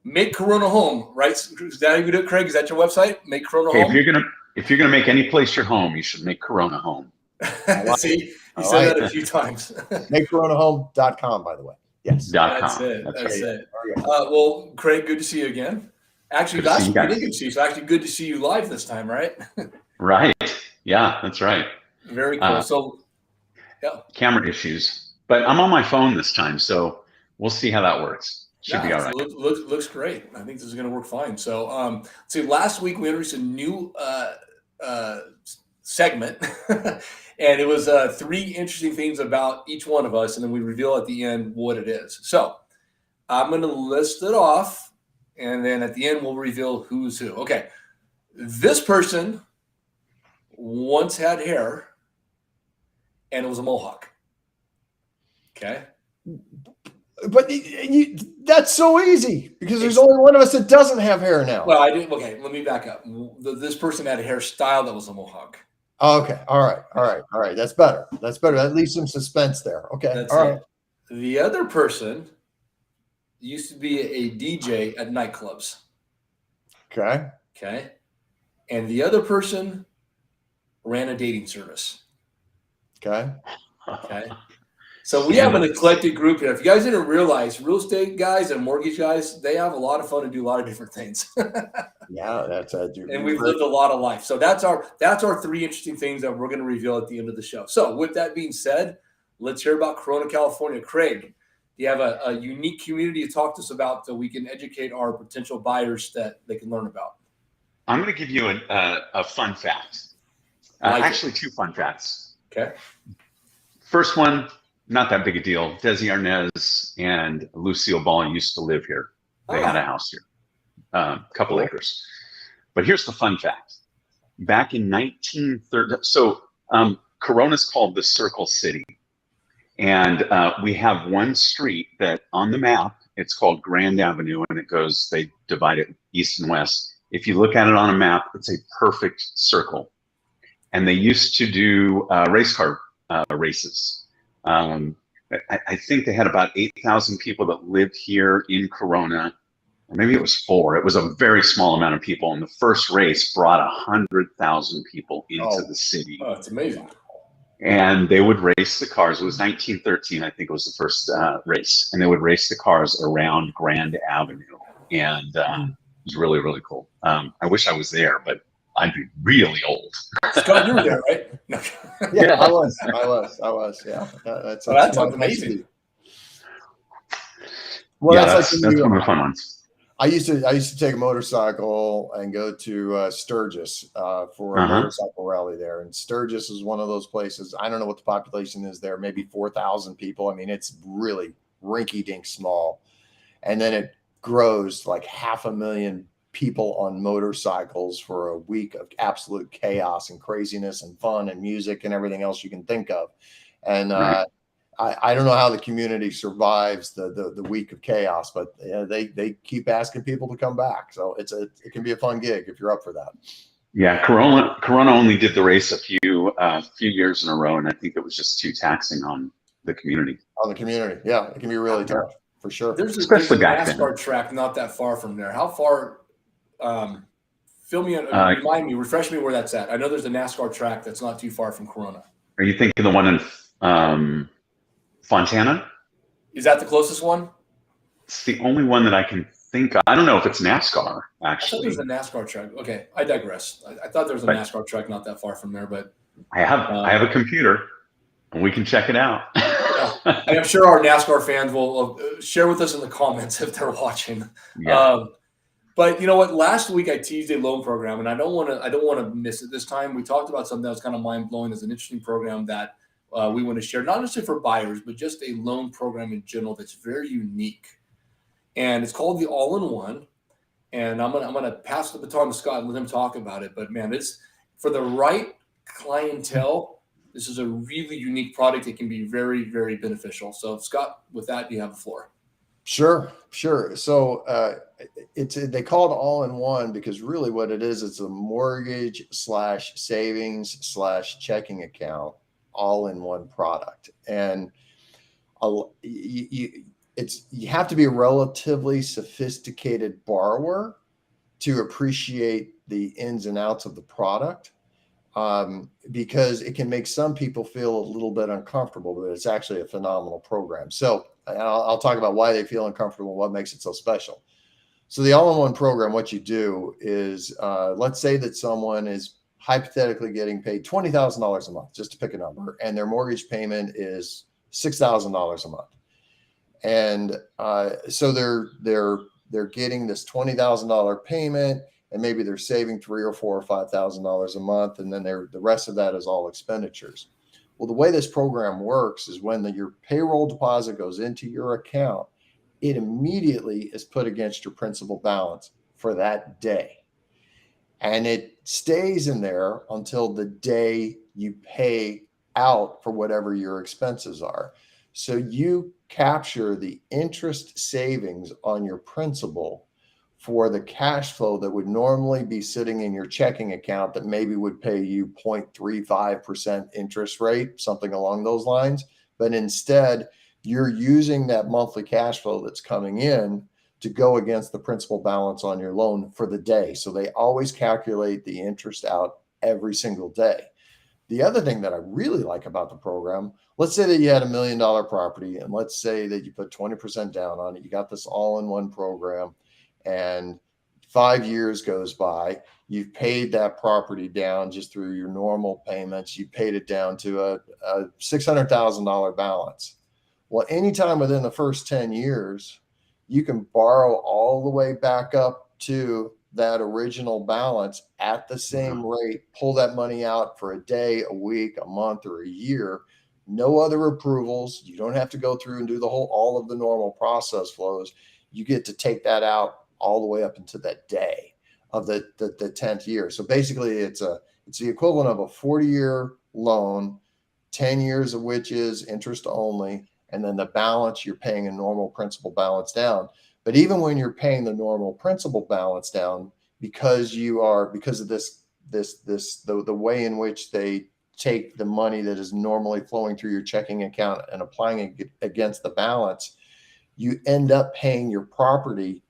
Make Corona home, right? Is that how you do it, Craig? Is that your website? Make Corona home. If you're gonna make any place your home, you should make Corona home. See, you said that a few times. MakeCoronaHome.com, by the way. Yes. That's it. That's it. Well, Craig, good to see you again. Actually, last week we didn't get to see you, so actually good to see you live this time, right? Right. Yeah, that's right. Very cool. So, yeah. Camera issues, but I'm on my phone this time, so we'll see how that works. Should be all right. Looks great. I think this is going to work fine. So, see, last week we introduced a new segment, and it was 3 interesting things about each one of us, and then we reveal at the end what it is. So, I'm going to list it off, and then at the end we'll reveal who's who. Okay, this person once had hair, and it was a mohawk. Okay. But that's so easy because there's only one of us that doesn't have hair now. Well, I didn't. Okay, let me back up. This person had a hairstyle that was a mohawk. Okay. All right. That's better. That leaves some suspense there. Okay. All right. The other person used to be a DJ at nightclubs. Okay. And the other person ran a dating service. Okay. So we have an eclectic group here. If you guys didn't realize, real estate guys and mortgage guys, they have a lot of fun and do a lot of different things. Yeah, that's and we've lived a lot of life. So that's our 3 interesting things that we're going to reveal at the end of the show. So with that being said, let's hear about Corona, California. Craig, do you have a unique community to talk to us about so we can educate our potential buyers that they can learn about? I'm going to give you a fun fact. Actually, 2 fun facts. Okay. First one, not that big a deal. Desi Arnaz and Lucille Ball used to live here. They had a house here, a couple acres. But here's the fun fact. Back in 1930, so Corona's called the Circle City. And we have one street that on the map, it's called Grand Avenue, and they divide it east and west. If you look at it on a map, it's a perfect circle. And they used to do race car races. I think they had about 8,000 people that lived here in Corona, or maybe it was 4. It was a very small amount of people, and the first race brought 100,000 people into the city. Oh, it's amazing. And they would race the cars. It was 1913, I think it was the first race, and they would race the cars around Grand Avenue, and it was really, really cool. I wish I was there, but I'd be really old. Scott, you were there, right? No. Yeah, I was. Yeah, that sounds amazing. Well, yeah, that's one of the fun ones. I used to take a motorcycle and go to Sturgis for a motorcycle rally there. And Sturgis is one of those places. I don't know what the population is there, maybe 4,000 people. I mean, it's really rinky-dink small. And then it grows like 500,000 people on motorcycles for a week of absolute chaos and craziness and fun and music and everything else you can think of. And I don't know how the community survives the week of chaos, but they keep asking people to come back. So it can be a fun gig if you're up for that. Yeah, Corona only did the race a few years in a row, and I think it was just too taxing on the community. Yeah, it can be really tough for sure. There's a NASCAR track not that far from there. How far? Remind me, refresh me where that's at. I know there's a NASCAR track that's not too far from Corona. Are you thinking the one in Fontana? Is that the closest one? It's the only one that I can think of. I don't know if it's NASCAR, actually. I thought there's a NASCAR track. Okay, I digress. I thought there was a NASCAR track not that far from there, but I have a computer, and we can check it out. Yeah. I'm sure our NASCAR fans will share with us in the comments if they're watching. Yeah. But you know what? Last week I teased a loan program, and I don't want to miss it this time. We talked about something that was kind of mind blowing as an interesting program that we want to share, not necessarily for buyers, but just a loan program in general that's very unique. And it's called the All-in-One. And I'm gonna pass the baton to Scott and let him talk about it. But man, it's for the right clientele. This is a really unique product. It can be very, very beneficial. So Scott, with that, you have the floor. Sure. So they call it All-in-One because really what it is, it's a mortgage / savings / checking account all in one product. And you have to be a relatively sophisticated borrower to appreciate the ins and outs of the product, because it can make some people feel a little bit uncomfortable, but it's actually a phenomenal program. So I'll talk about why they feel uncomfortable and what makes it so special. So the all-in-one program, what you do is, let's say that someone is hypothetically getting paid $20,000 a month, just to pick a number, and their mortgage payment is $6,000 a month. And so they're getting this $20,000 payment, and maybe they're saving $3,000 or $4,000 or $5,000 a month, and then the rest of that is all expenditures. Well, the way this program works is when your payroll deposit goes into your account, it immediately is put against your principal balance for that day. And it stays in there until the day you pay out for whatever your expenses are. So you capture the interest savings on your principal for the cash flow that would normally be sitting in your checking account that maybe would pay you 0.35% interest rate, something along those lines. But instead, you're using that monthly cash flow that's coming in to go against the principal balance on your loan for the day. So they always calculate the interest out every single day. The other thing that I really like about the program, let's say that you had $1 million property, and let's say that you put 20% down on it. You got this all-in-one program, and 5 years goes by. You've paid that property down just through your normal payments. You paid it down to a $600,000 balance. Well, anytime within the first 10 years, you can borrow all the way back up to that original balance at the same rate, pull that money out for a day, a week, a month, or a year. No other approvals. You don't have to go through and do all of the normal process flows. You get to take that out all the way up into that day of the 10th year. So basically it's the equivalent of a 40-year loan, 10 years of which is interest only. And then the balance, you're paying a normal principal balance down. But even when you're paying the normal principal balance down, because of the way in which they take the money that is normally flowing through your checking account and applying it against the balance, you end up paying your property,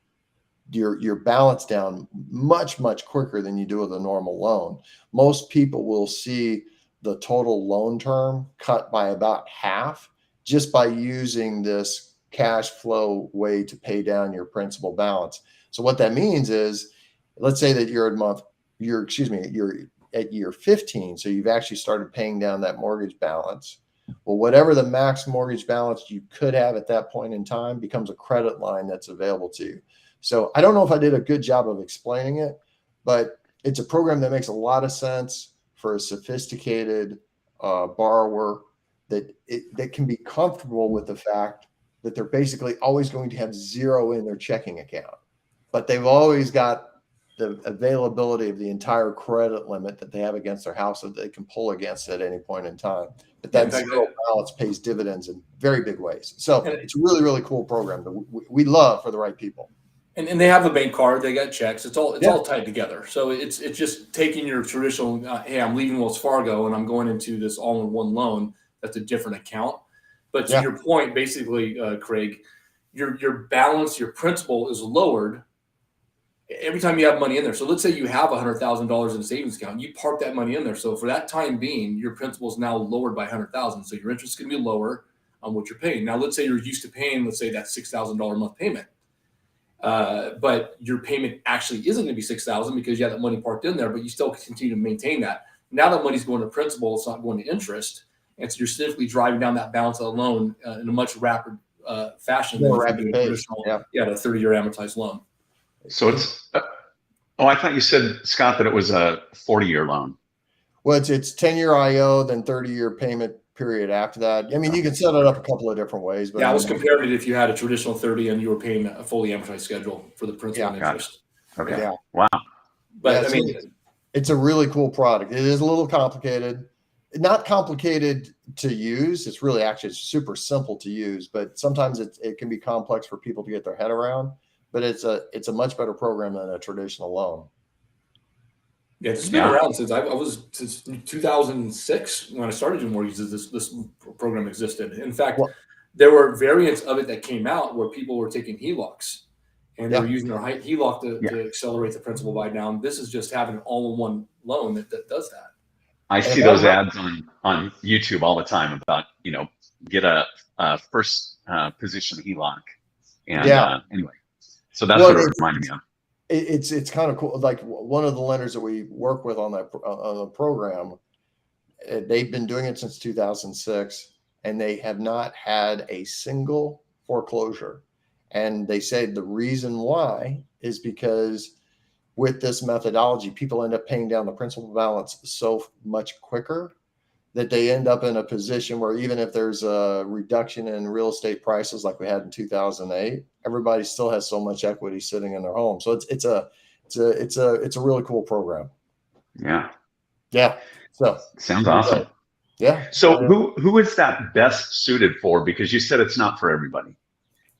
your balance down much, much quicker than you do with a normal loan. Most people will see the total loan term cut by about half just by using this cash flow way to pay down your principal balance. So what that means is, let's say that you're at year 15. So you've actually started paying down that mortgage balance. Well, whatever the max mortgage balance you could have at that point in time becomes a credit line that's available to you. So I don't know if I did a good job of explaining it, but it's a program that makes a lot of sense for a sophisticated borrower that can be comfortable with the fact that they're basically always going to have zero in their checking account, but they've always got the availability of the entire credit limit that they have against their house that they can pull against at any point in time. But that zero balance pays dividends in very big ways. So it's a really, really cool program that we love for the right people. And they have a bank card, they got checks. It's all tied together. So it's just taking your traditional, hey, I'm leaving Wells Fargo and I'm going into this all-in-one loan. That's a different account. But to your point, basically, Craig, your balance, your principal is lowered every time you have money in there. So let's say you have $100,000 in a savings account, you park that money in there. So for that time being, your principal is now lowered by $100,000. So your interest is going to be lower on what you're paying. Now, let's say you're used to paying, let's say that $6,000 a month payment. But your payment actually isn't going to be $6,000 because you have that money parked in there, but you still continue to maintain that. Now that money's going to principal, it's not going to interest. And so you're simply driving down that balance of the loan in a much rapid fashion. More rapid pace. The 30-year amortized loan. So it's, I thought you said, Scott, that it was a 40-year loan. Well, it's 10-year IO, then 30-year payment period after that. I mean, you can set it up a couple of different ways. But I was comparing it if you had a traditional 30 and you were paying a fully amortized schedule for the principal and interest. Okay. Yeah. Wow. But I mean, it's a really cool product. It is a little complicated. Not complicated to use. It's really actually super simple to use, but sometimes it can be complex for people to get their head around. But it's a much better program than a traditional loan. Yeah, this has been around since 2006 when I started doing mortgages. This program existed. In fact, there were variants of it that came out where people were taking HELOCs and they Yeah. were using their HELOC Yeah. to accelerate the principal buy down. This is just having an all-in-one loan that does that. I see those ads on YouTube all the time about, get a first position HELOC. And anyway, so that's what it reminded me of. It's kind of cool. Like one of the lenders that we work with on the program, they've been doing it since 2006, and they have not had a single foreclosure. And they say the reason why is because with this methodology, people end up paying down the principal balance so much quicker that they end up in a position where even if there's a reduction in real estate prices like we had in 2008, everybody still has so much equity sitting in their home. So it's a really cool program. Yeah. Yeah. So sounds awesome. Yeah. So who is that best suited for? Because you said it's not for everybody.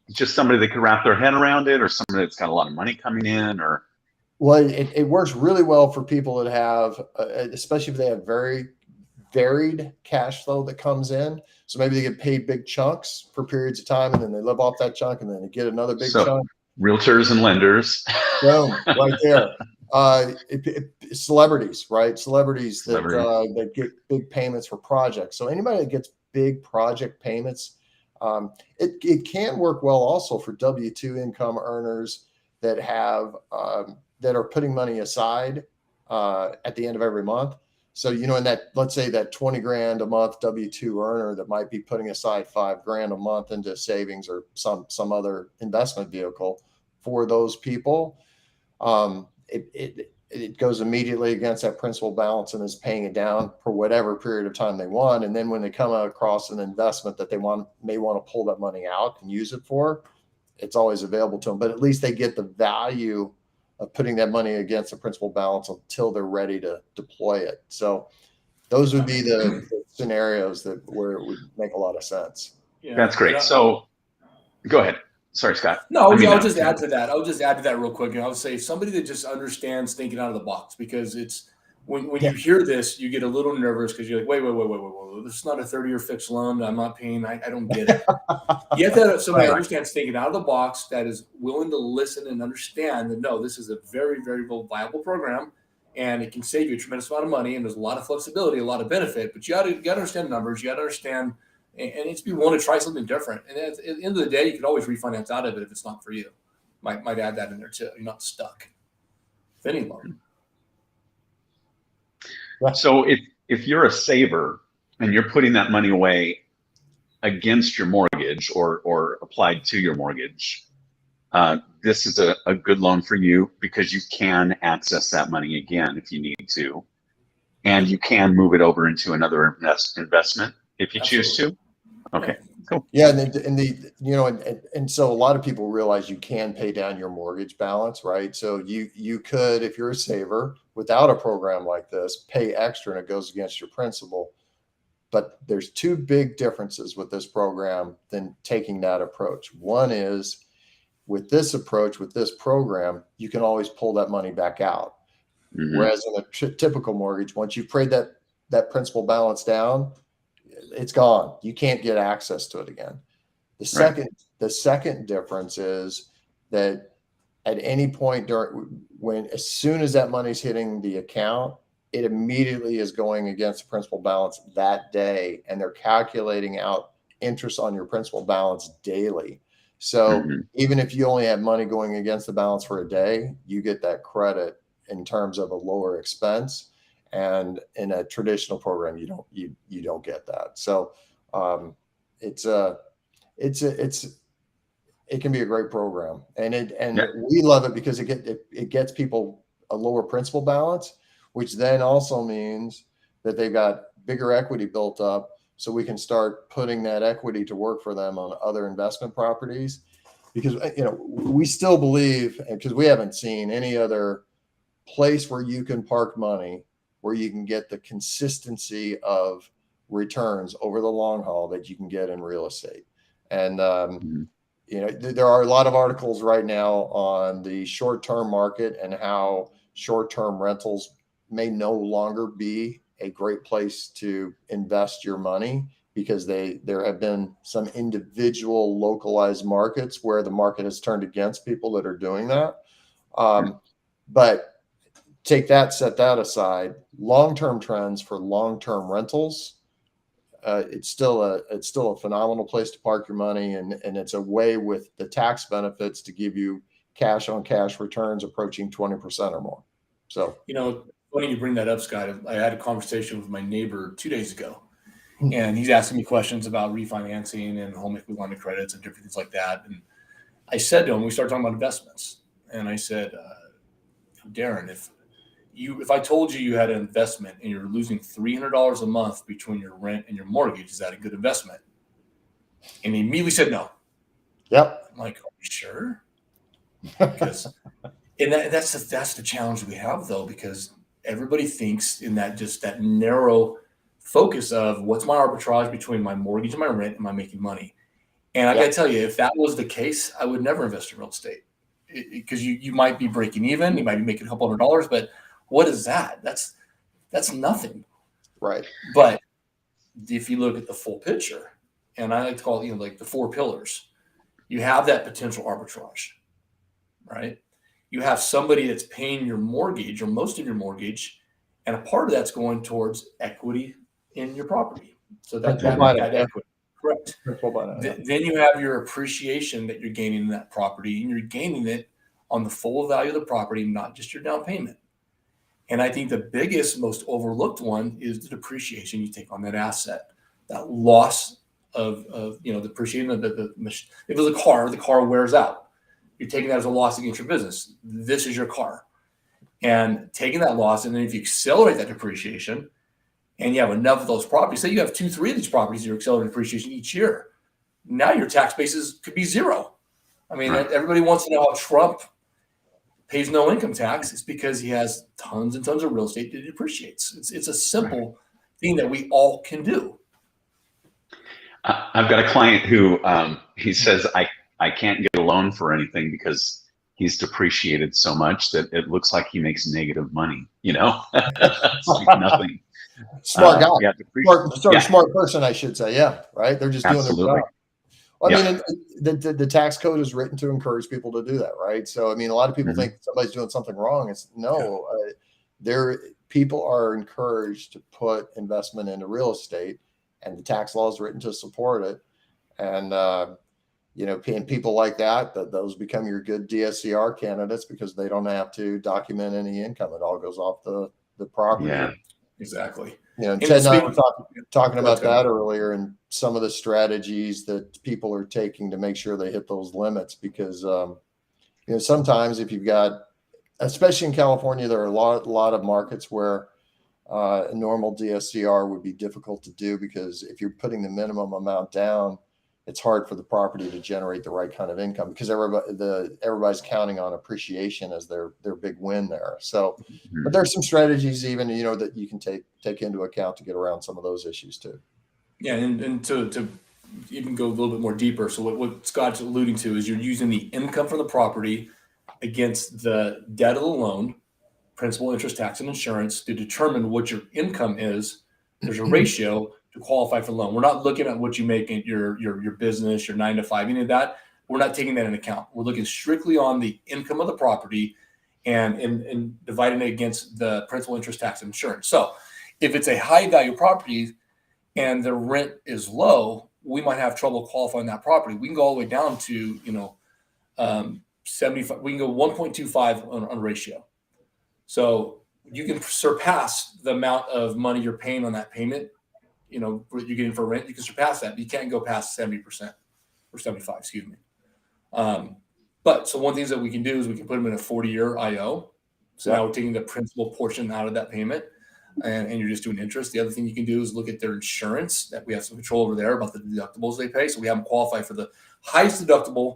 It's just somebody that can wrap their head around it, or somebody that's got a lot of money coming in, or. Well, it works really well for people that have, especially if they have very varied cash flow that comes in. So maybe they get paid big chunks for periods of time, and then they live off that chunk, and then they get another big chunk. Realtors and lenders. Boom, right there. Celebrities, right? Celebrities that get big payments for projects. So anybody that gets big project payments, it can work well also for W-2 income earners that have that are putting money aside at the end of every month. So, in that, let's say that 20 grand a month W-2 earner that might be putting aside 5 grand a month into savings or some other investment vehicle for those people, it goes immediately against that principal balance and is paying it down for whatever period of time they want. And then when they come across an investment that they may want to pull that money out and use it for, it's always available to them. But at least they get the value of putting that money against the principal balance until they're ready to deploy it. So those would be the scenarios where it would make a lot of sense. Yeah. That's great. So go ahead. Sorry, Scott. No, I'll just add to that. I'll just add to that real quick. And I'll say somebody that just understands thinking out of the box, because it's when you hear this, you get a little nervous because you're like, wait. This is not a 30-year fixed loan. I'm not paying. I don't get it. You have to have somebody that understands thinking out of the box, that is willing to listen and understand that, no, this is a very, very viable program, and it can save you a tremendous amount of money, and there's a lot of flexibility, a lot of benefit. But you got to understand numbers. You got to understand, and it's be willing to try something different. And at the end of the day, you can always refinance out of it if it's not for you. Might add that in there too. You're not stuck with any loan. So if you're a saver and you're putting that money away against your mortgage or applied to your mortgage, this is a good loan for you, because you can access that money again if you need to, and you can move it over into another investment if you choose to. Okay, cool. Yeah, and so a lot of people realize you can pay down your mortgage balance, right? So you could, if you're a saver without a program like this, pay extra and it goes against your principal. But there's two big differences with this program than taking that approach. One is, with this approach, with this program, you can always pull that money back out. Mm-hmm. Whereas in a typical mortgage, once you've paid that principal balance down, it's gone. You can't get access to it again. The second difference is that at any point as soon as that money's hitting the account, it immediately is going against the principal balance that day, and they're calculating out interest on your principal balance daily. So even if you only have money going against the balance for a day, you get that credit in terms of a lower expense. And in a traditional program, you don't get that. So it can be a great program, and we love it because it gets people a lower principal balance, which then also means that they've got bigger equity built up, so we can start putting that equity to work for them on other investment properties. Because we still believe, because we haven't seen any other place where you can park money where you can get the consistency of returns over the long haul that you can get in real estate. And there are a lot of articles right now on the short-term market and how short-term rentals may no longer be a great place to invest your money, because there have been some individual localized markets where the market has turned against people that are doing that. But take that, set that aside. Long-term trends for long-term rentals. It's still a phenomenal place to park your money, and it's a way with the tax benefits to give you cash on cash returns approaching 20% or more. So, funny you bring that up, Scott. I had a conversation with my neighbor 2 days ago, and he's asking me questions about refinancing and home equity line of credits and different things like that. And I said to him, we started talking about investments, and I said, Darren, if I told you had an investment and you're losing $300 a month between your rent and your mortgage, is that a good investment? And he immediately said no. Yep. I'm like, are you sure? Because that's the challenge we have, though, because everybody thinks in that narrow focus of what's my arbitrage between my mortgage and my rent, am I making money? And I got to tell you, if that was the case, I would never invest in real estate, because you might be breaking even, you might be making a couple $100, but what is that? That's nothing. Right. But if you look at the full picture, and I like to call it, like the 4 pillars, you have that potential arbitrage, right? You have somebody that's paying your mortgage or most of your mortgage, and a part of that's going towards equity in your property. So that equity, correct. Then you have your appreciation that you're gaining in that property, and you're gaining it on the full value of the property, not just your down payment. And I think the biggest, most overlooked one is the depreciation you take on that asset, that loss of depreciating if it was a car, the car wears out. You're taking that as a loss against your business. This is your car. And taking that loss, and then if you accelerate that depreciation and you have enough of those properties, say you have 2-3 of these properties, you're accelerating depreciation each year. Now your tax basis could be zero. I mean, everybody wants to know how Trump pays no income tax. It's because he has tons and tons of real estate that depreciates. It's a simple thing that we all can do. I've got a client who he says I can't get a loan for anything because he's depreciated so much that it looks like he makes negative money. It's like nothing. Smart guy. Smart person, I should say. Yeah, right. They're just doing their job. Well, I mean, the tax code is written to encourage people to do that, right? So, I mean, a lot of people think somebody's doing something wrong. It's no, people are encouraged to put investment into real estate, and the tax law is written to support it. And, paying people like that, those become your good DSCR candidates because they don't have to document any income. It all goes off the property. Yeah, exactly. Ted and I were talking about that earlier, and some of the strategies that people are taking to make sure they hit those limits, because sometimes if you've got, especially in California, there are a lot of markets where a normal DSCR would be difficult to do, because if you're putting the minimum amount down, it's hard for the property to generate the right kind of income, because everybody's counting on appreciation as their big win there. So, but there's some strategies even that you can take into account to get around some of those issues too. Yeah, and to even go a little bit more deeper. So what Scott's alluding to is you're using the income from the property against the debt of the loan, principal, interest, tax, and insurance, to determine what your income is. There's a ratio to qualify for the loan. We're not looking at what you make in your business, your 9 to 5, any of that. We're not taking that into account. We're looking strictly on the income of the property and dividing it against the principal, interest, tax, and insurance. So if it's a high value property and the rent is low, we might have trouble qualifying that property. We can go all the way down to 75. We can go 1.25 on ratio. So you can surpass the amount of money you're paying on that payment. What you're getting for rent, you can surpass that, but you can't go past 70% or 75, excuse me. But so one of the things that we can do is we can put them in a 40-year IO. So now we're taking the principal portion out of that payment, and you're just doing interest. The other thing you can do is look at their insurance, that we have some control over there about the deductibles they pay. So we have them qualify for the highest deductible,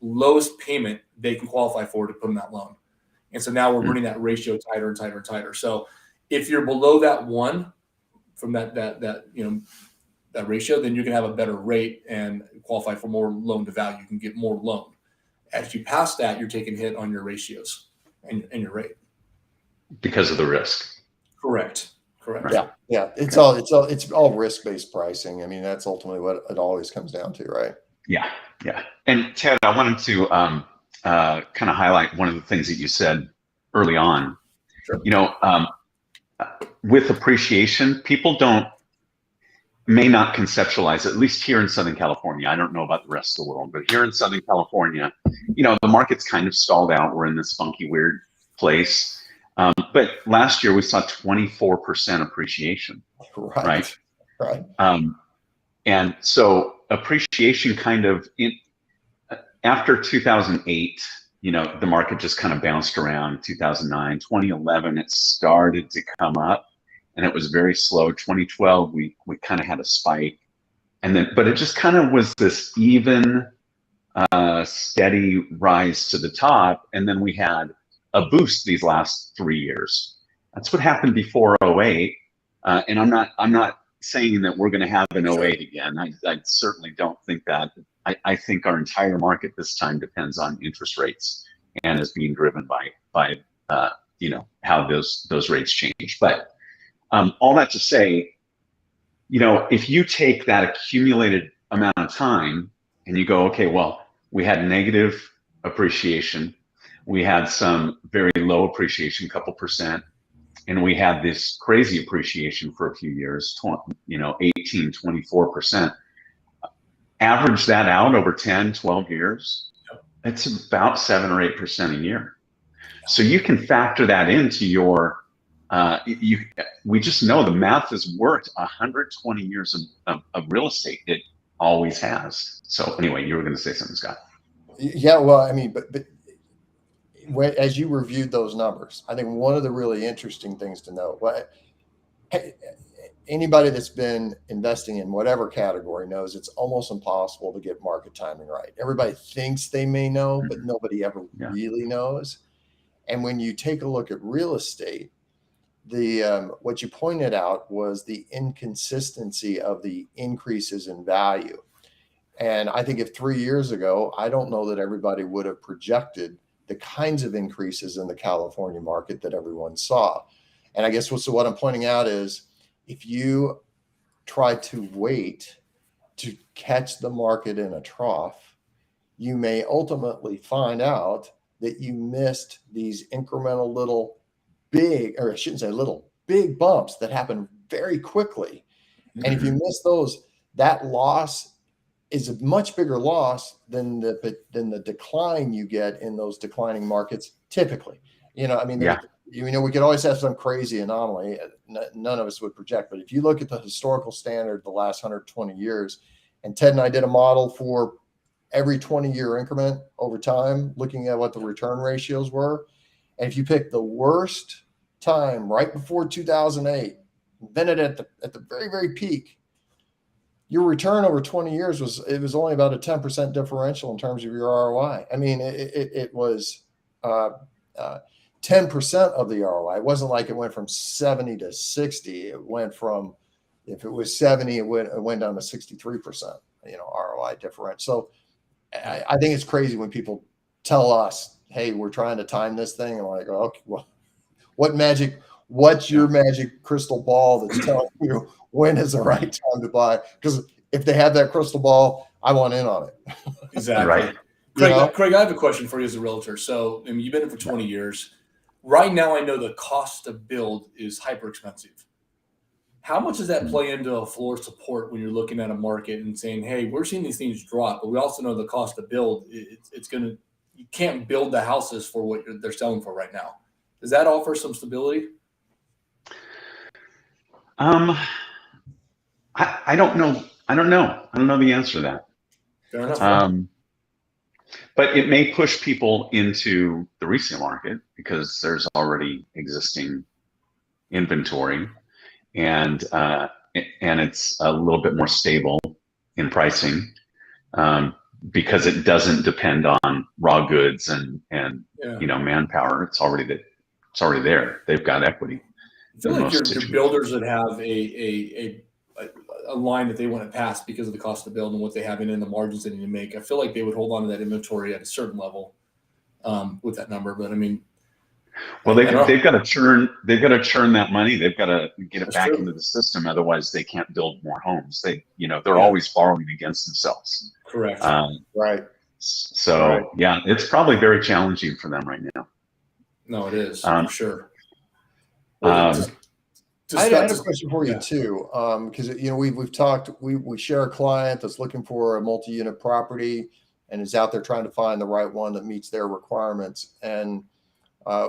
lowest payment they can qualify for to put in that loan. And so now we're running that ratio tighter and tighter and tighter. So if you're below that one from that ratio, then you're going to have a better rate and qualify for more loan to value. You can get more loan. As you pass that, you're taking a hit on your ratios and your rate. Because of the risk. Correct. Correct. Right. Yeah. It's all risk-based pricing. I mean, that's ultimately what it always comes down to, right? Yeah. And Ted, I wanted to kind of highlight one of the things that you said early on. Sure. With appreciation, people may not conceptualize, at least here in Southern California. I don't know about the rest of the world, but here in Southern California, the market's kind of stalled out. We're in this funky, weird place. But last year we saw 24% appreciation, right? And so appreciation kind of after 2008, the market just kind of bounced around. 2009, 2011, it started to come up, and it was very slow. 2012, we kind of had a spike, but it just kind of was this even, steady rise to the top, and then we had a boost these last 3 years. That's what happened before 08, and I'm not saying that we're going to have an 08 again. I certainly don't think that. I think our entire market this time depends on interest rates and is being driven by how those rates change. But all that to say, if you take that accumulated amount of time and you go, okay, well, we had negative appreciation, we had some very low appreciation, couple percent, and we had this crazy appreciation for a few years, 18, 24%. Average that out over 10, 12 years, it's about 7 or 8% a year. So you can factor that into your, we just know the math has worked 120 years of real estate. It always has. So anyway, you were going to say something, Scott. Yeah, well, I mean, but as you reviewed those numbers, I think one of the really interesting things to note, anybody that's been investing in whatever category knows it's almost impossible to get market timing right. Everybody thinks they may know, but nobody ever really knows. And when you take a look at real estate, what you pointed out was the inconsistency of the increases in value. And I think if 3 years ago, I don't know that everybody would have projected the kinds of increases in the California market that everyone saw. And I guess what I'm pointing out is, if you try to wait to catch the market in a trough, you may ultimately find out that you missed these incremental little big bumps that happen very quickly. And if you miss those, that loss is a much bigger loss than the decline you get in those declining markets typically. We could always have some crazy anomaly. None of us would project. But if you look at the historical standard, the last 120 years, and Ted and I did a model for every 20-year increment over time, looking at what the return ratios were. And if you pick the worst time right before 2008, then at the very, very peak, your return over 20 years was only about a 10% differential in terms of your ROI. I mean, it was 10% of the ROI. It wasn't like it went from 70 to 60. It went from, if it was 70, it went down to 63%, ROI difference. So I think it's crazy when people tell us, hey, we're trying to time this thing. And we're like, oh, okay, well, what's your magic crystal ball that's telling you when is the right time to buy? Because if they have that crystal ball, I want in on it. Exactly. Right. Craig, I have a question for you as a realtor. So, you've been in for 20 years. Right now, I know the cost to build is hyper expensive. How much does that play into a floor support when you're looking at a market and saying, hey, we're seeing these things drop, but we also know the cost to build, you can't build the houses for what they're selling for right now. Does that offer some stability? I don't know. I don't know the answer to that. Fair enough. But it may push people into the resale market because there's already existing inventory, and it's a little bit more stable in pricing because it doesn't depend on raw goods and manpower. It's already there. They've got equity. I feel like your builders would have a line that they want to pass because of the cost to build and what they have in the margins they need to make. I feel like they would hold on to that inventory at a certain level with that number. But Well, I know. they've got to churn that money. They've got to get it That's back true. into the system. Otherwise, they can't build more homes. They're Yeah. always borrowing against themselves. Correct. Right. So Right. yeah, it's probably very challenging for them right now. No, it is Um, for sure. um, I had a question for you too, because we've talked. We share a client that's looking for a multi-unit property and is out there trying to find the right one that meets their requirements. And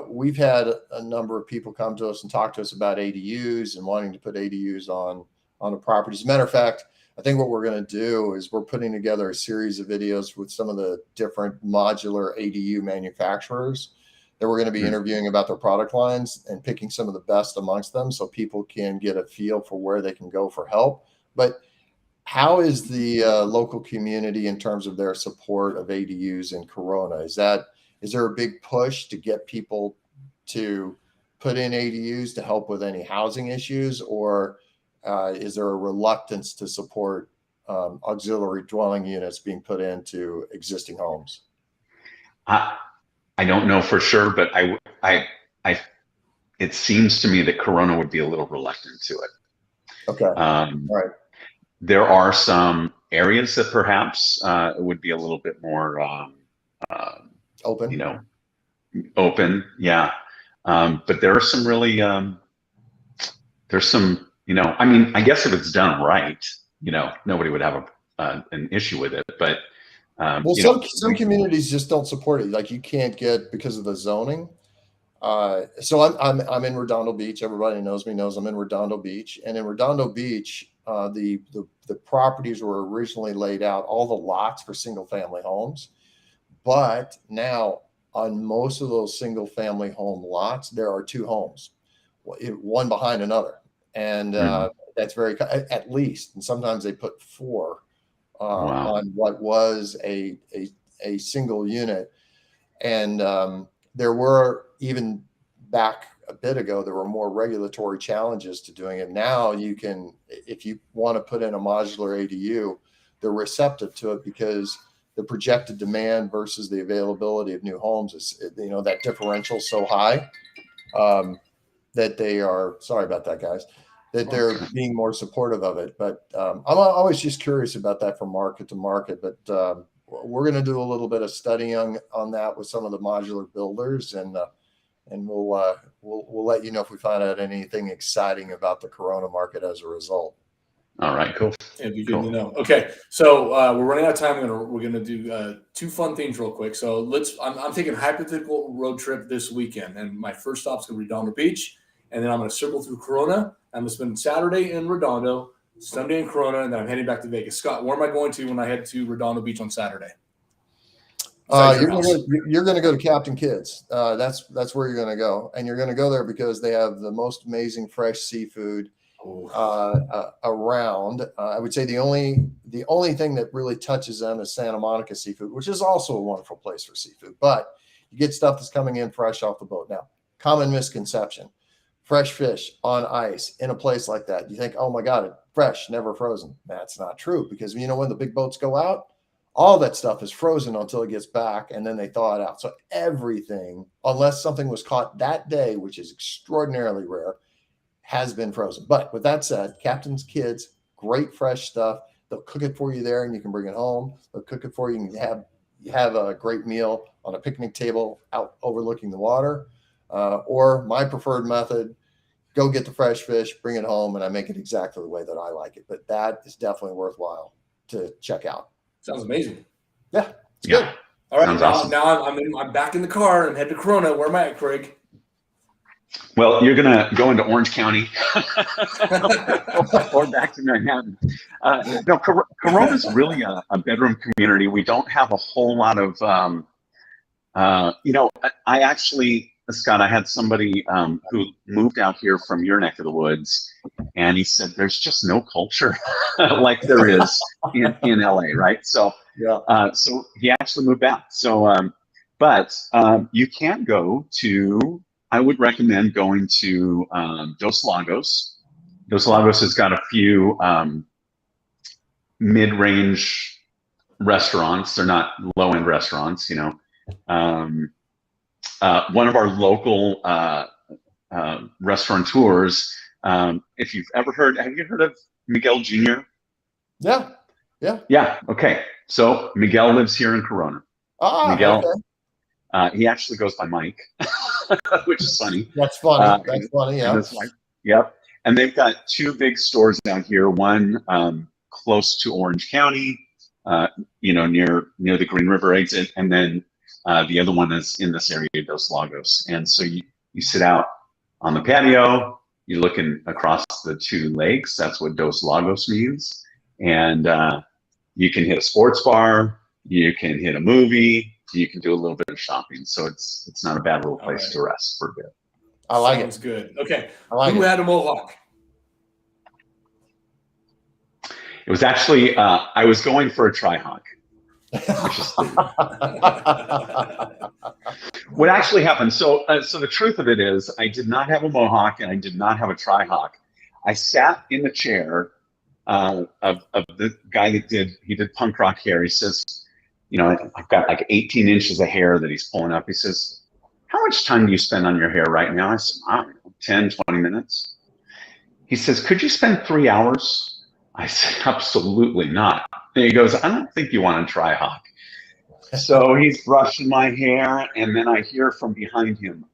we've had a number of people come to us and talk to us about ADUs and wanting to put ADUs on the property. As a matter of fact, I think what we're going to do is we're putting together a series of videos with some of the different modular ADU manufacturers that we're going to be interviewing about their product lines and picking some of the best amongst them so people can get a feel for where they can go for help. But how is the local community in terms of their support of ADUs in Corona? Is there a big push to get people to put in ADUs to help with any housing issues, or is there a reluctance to support auxiliary dwelling units being put into existing homes? I don't know for sure, but it seems to me that Corona would be a little reluctant to it. Okay. Right. There are some areas that perhaps it would be a little bit more Open. Open. Yeah. But there are some really there's some I mean, I guess if it's done right, nobody would have an issue with it. But well, some communities just don't support it. Like you can't get because of the zoning. So I'm in Redondo Beach. Everybody knows I'm in Redondo Beach, and in Redondo Beach, the properties were originally laid out, all the lots for single family homes, but now on most of those single family home lots, there are two homes, one behind another, and that's very at least, and sometimes they put four on what was a single unit. And there were, even back a bit ago, there were more regulatory challenges to doing it. Now you can, if you want to put in a modular ADU, they're receptive to it because the projected demand versus the availability of new homes is, that differential so high that they are, sorry about that, guys, that they're being more supportive of it. But I'm always just curious about that from market to market. But we're going to do a little bit of studying on that with some of the modular builders, and we'll let you know if we find out anything exciting about the Corona market as a result. All right, cool. It'd be good to know. Okay, so we're running out of time. We're gonna do two fun things real quick. So I'm taking a hypothetical road trip this weekend, and my first stop's gonna be Redondo Beach, and then I'm gonna circle through Corona. I'm gonna spend Saturday in Redondo, Sunday in Corona, and then I'm heading back to Vegas. Scott, where am I going to when I head to Redondo Beach on Saturday? You're going to go to Captain Kidd's. That's where you're going to go, and you're going to go there because they have the most amazing fresh seafood around. I would say the only thing that really touches them is Santa Monica seafood, which is also a wonderful place for seafood. But you get stuff that's coming in fresh off the boat. Now, common misconception: fresh fish on ice in a place like that. You think, oh my God, it's fresh, never frozen. That's not true, because when the big boats go out, all that stuff is frozen until it gets back, and then they thaw it out. So everything, unless something was caught that day, which is extraordinarily rare, has been frozen. But with that said, Captain's Kidd's, great fresh stuff. They'll cook it for you there, and you can bring it home. They'll cook it for you, and you have a great meal on a picnic table out overlooking the water. Or my preferred method, go get the fresh fish, bring it home, and I make it exactly the way that I like it. But that is definitely worthwhile to check out. Sounds amazing. Yeah, it's good. All right, now I'm back in the car and head to Corona. Where am I at, Craig? Well, you're gonna go into Orange County or back to Manhattan. No, Corona is really a bedroom community. We don't have a whole lot of, I actually, Scott, I had somebody who moved out here from your neck of the woods, and he said there's just no culture like there is in LA, right? So, so he actually moved out. So, but you can go to, I would recommend going to Dos Lagos. Dos Lagos has got a few mid-range restaurants. They're not low-end restaurants, one of our local restaurateurs. If you've ever heard, have you heard of Miguel Jr.? Yeah. Yeah. Okay. So Miguel lives here in Corona. Miguel, Okay. he actually goes by Mike, which is funny. That's funny. That's funny. Yeah. And that's like, yep. And they've got two big stores down here. One close to Orange County, near the Green River exit, and then the other one is in this area, Dos Lagos. And so you sit out on the patio, you're looking across the two lakes. That's what Dos Lagos means. And you can hit a sports bar, you can hit a movie, you can do a little bit of shopping. So it's not a bad little place to rest for a bit. I like it. Sounds good. Okay. Who had a mohawk? It was actually, I was going for a tri-hawk. What actually happened? So the truth of it is, I did not have a mohawk and I did not have a tri-hawk. I sat in the chair of the guy that did punk rock hair. He says, I've got like 18 inches of hair that he's pulling up. He says, how much time do you spend on your hair right now? I said, I don't know, 10, 20 minutes. He says, could you spend 3 hours? I said, absolutely not. And he goes, I don't think you want to try hawk. So he's brushing my hair, and then I hear from behind him,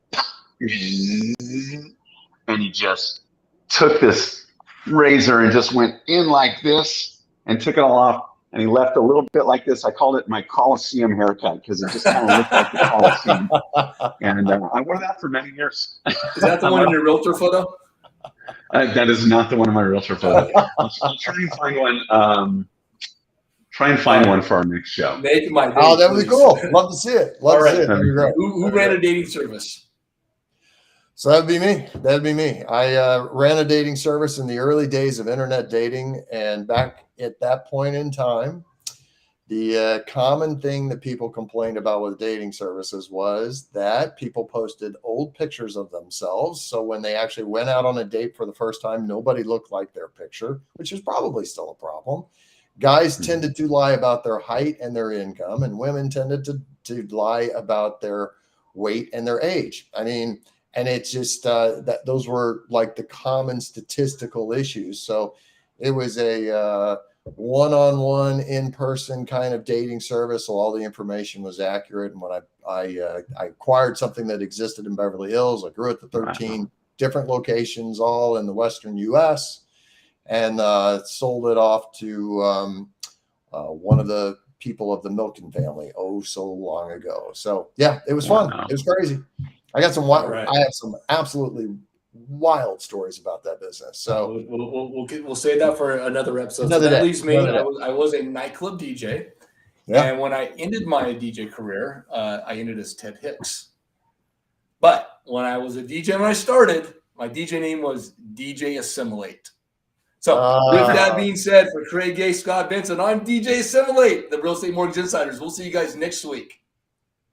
and he just took this razor and just went in like this and took it all off. And he left a little bit like this. I called it my Coliseum haircut because it just kind of looked like the Coliseum. And I wore that for many years. Is that the one in your realtor photo? That is not the one in my realtor photo. I'll try and find one. Try and find one for our next show. Make my day, that would be cool. Love to see it. Love to see it. That'd be great. Who ran a dating service? So that'd be me. That'd be me. I ran a dating service in the early days of internet dating. And back at that point in time, the common thing that people complained about with dating services was that people posted old pictures of themselves. So when they actually went out on a date for the first time, nobody looked like their picture, which is probably still a problem. Guys tended to lie about their height and their income, and women tended to lie about their weight and their age. I mean, and it's just that those were like the common statistical issues. So it was a one-on-one in-person kind of dating service. So all the information was accurate. And when I acquired something that existed in Beverly Hills, I grew it to 13 different locations, all in the Western US, and sold it off to one of the people of the Milken family so long ago. So yeah, it was fun. It was crazy. I got some wild. I have some absolutely wild stories about that business. So we'll say that for another episode. Another that day. leaves me. I was a nightclub DJ, and when I ended my DJ career, I ended as Ted Hicks. But when I was a DJ, when I started, my DJ name was DJ Assimilate. So with that being said, for Craig Yace, Scott Benson, I'm DJ Assimilate, the Real Estate Mortgage Insiders. We'll see you guys next week.